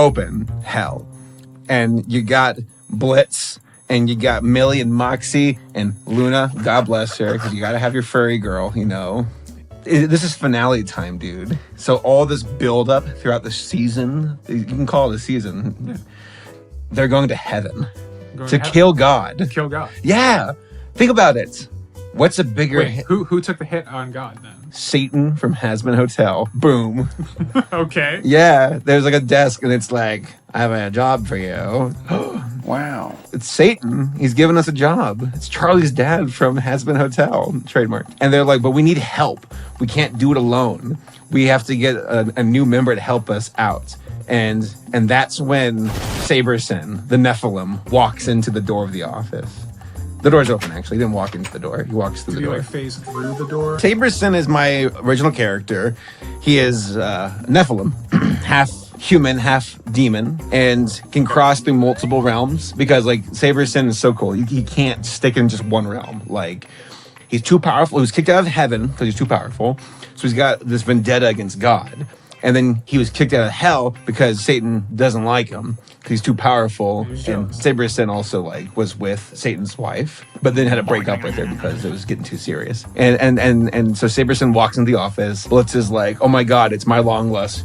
open hell. And you got Blitz, and you got Millie and Moxie and Luna. God bless her, because you got to have your furry girl, you know. This is finale time, dude. So all this build up throughout the season, you can call it a season, they're going to heaven to kill God. Kill God. Yeah. Think about it. What's a bigger Wait, hit? who took the hit on God then? Satan from Hazbin Hotel. Boom. Okay. Yeah. There's like a desk and it's like, I have a job for you. Wow. It's Satan. He's giving us a job. It's Charlie's dad from Hazbin Hotel. Trademark. And they're like, but we need help. We can't do it alone. We have to get a new member to help us out. And that's when Saberson, the Nephilim, walks into the door of the office. The door's open, actually. He didn't walk into the door. He walks through the door. Did he, like, phase through the door? Saberson is my original character. He is Nephilim, half human, half demon, and can cross through multiple realms because, like, Saberson is so cool. He can't stick in just one realm. Like, he's too powerful. He was kicked out of heaven because he's too powerful. So he's got this vendetta against God. And then he was kicked out of hell because Satan doesn't like him because he's too powerful. And Saberson also like was with Satan's wife, but then had to break up with her because it was getting too serious. And so Saberson walks into the office. Blitz is like, "Oh my God, it's my long lost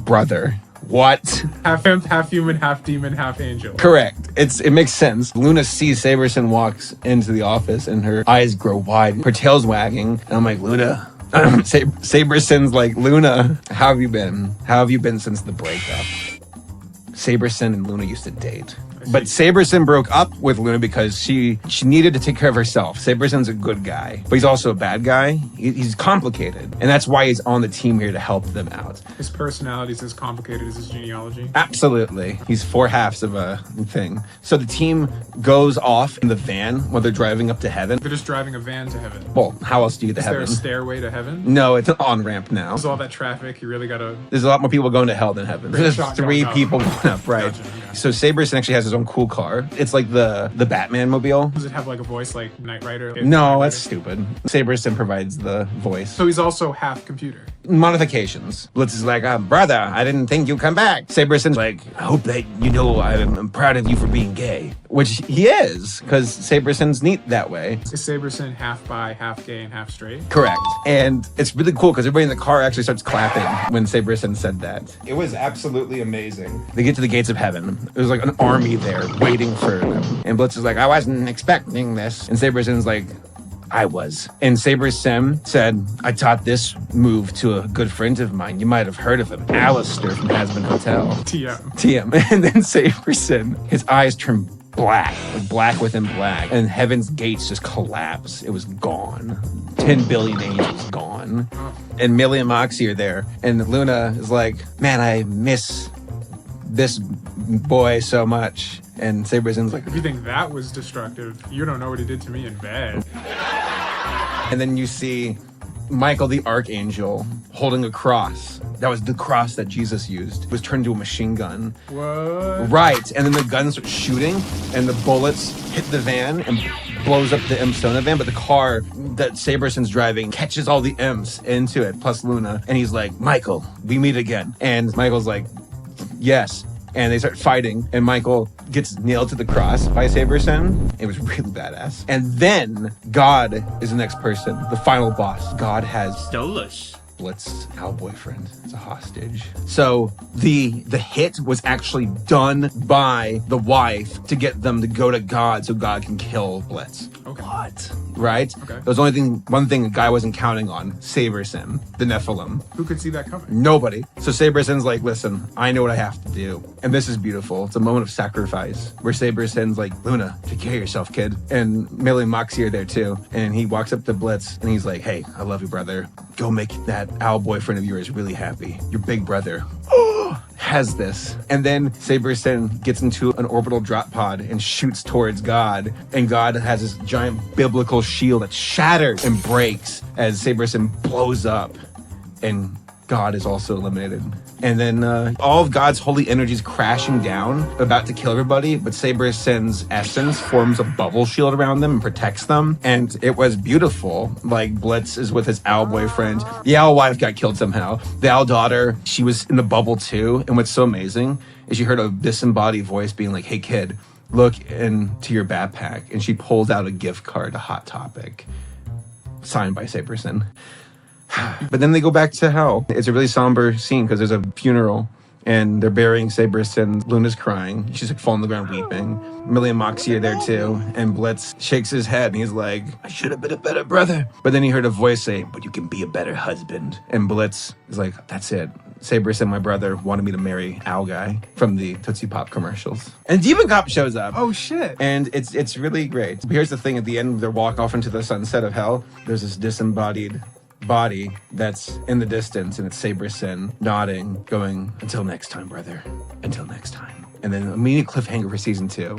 brother." What? Half human, half demon, half angel. Correct. It makes sense. Luna sees Saberson walks into the office and her eyes grow wide, her tail's wagging, and I'm like, Luna. Saberson's like, Luna, how have you been? How have you been since the breakup? Saberson and Luna used to date. But Saberson broke up with Luna because she needed to take care of herself. Saberson's a good guy, but he's also a bad guy. He's complicated. And that's why he's on the team here to help them out. His personality is as complicated as his genealogy. Absolutely. He's 4 halves of a thing. So the team goes off in the van while they're driving up to heaven. They're just driving a van to heaven. Well, how else do you get to heaven? Is there a stairway to heaven? No, it's an on-ramp now. There's all that traffic. You really gotta... There's a lot more people going to hell than heaven. There's 3 people going up, right? Gotcha, yeah. So Saberson actually has his own cool car. It's like the Batman mobile. Does it have like a voice like Knight Rider? No, that's stupid. Saberson provides the voice. So he's also half computer. Modifications. Blitz is like, brother, I didn't think you'd come back. Saberson's like, I hope that you know I'm proud of you for being gay. Which he is, because Saberson's neat that way. Is Saberson half bi, half gay, and half straight? Correct. And it's really cool because everybody in the car actually starts clapping when Saberson said that. It was absolutely amazing. They get to the gates of heaven. There's like an army there waiting for them. And Blitz is like, I wasn't expecting this. And Saberson's like, I was. And Saberson said, I taught this move to a good friend of mine. You might have heard of him. Alistair from Hazbin Hotel. TM. And then Saberson, his eyes turn black, like black within black. And heaven's gates just collapse. It was gone. 10 billion angels gone. And Millie and Moxie are there. And Luna is like, man, I miss this boy so much. And Saberson's like, if you think that was destructive, you don't know what he did to me in bed. And then you see Michael the Archangel holding a cross. That was the cross that Jesus used. It was turned into a machine gun. What? Right. And then the guns start shooting and the bullets hit the van and blows up the imps in the van. But the car that Saberson's driving catches all the imps into it, plus Luna. And he's like, Michael, we meet again. And Michael's like, yes. And they start fighting, and Michael gets nailed to the cross by Saberson. It was really badass. And then God is the next person, the final boss. God has Stolish. Blitz, our boyfriend, as a hostage. So the hit was actually done by the wife to get them to go to God so God can kill Blitz. Okay. What? Right? Okay. There was only one thing the guy wasn't counting on. Saberson, the Nephilim. Who could see that coming? Nobody. So Saberson's like, listen, I know what I have to do. And this is beautiful. It's a moment of sacrifice where Saberson's like, Luna, take care of yourself, kid. And Millie and Moxie are there too. And he walks up to Blitz and he's like, hey, I love you, brother. Go make that owl boyfriend of yours really happy. Your big brother has this. And then Saberson gets into an orbital drop pod and shoots towards God. And God has this giant biblical shield that shatters and breaks as Saberson blows up and God is also eliminated. And then all of God's holy energies crashing down, about to kill everybody, but Saberson's essence forms a bubble shield around them and protects them. And it was beautiful. Like, Blitz is with his owl boyfriend. The owl wife got killed somehow. The owl daughter, she was in the bubble too. And what's so amazing is you heard a disembodied voice being like, hey kid, look into your backpack. And she pulls out a gift card to Hot Topic, signed by Saberson. But then they go back to hell. It's a really somber scene because there's a funeral and they're burying Saberson. Luna's crying. She's like falling on the ground weeping. Millie and Moxie are there too. And Blitz shakes his head and he's like, I should have been a better brother. But then he heard a voice say, but you can be a better husband. And Blitz is like, that's it. Saberson, my brother, wanted me to marry Owl Guy from the Tootsie Pop commercials. And Demon Cop shows up. Oh shit. And it's really great. But here's the thing, at the end, they're walking off into the sunset of hell. There's this disembodied body that's in the distance, and it's Saberson nodding, going, until next time, brother. Until next time. And then immediate cliffhanger for season 2.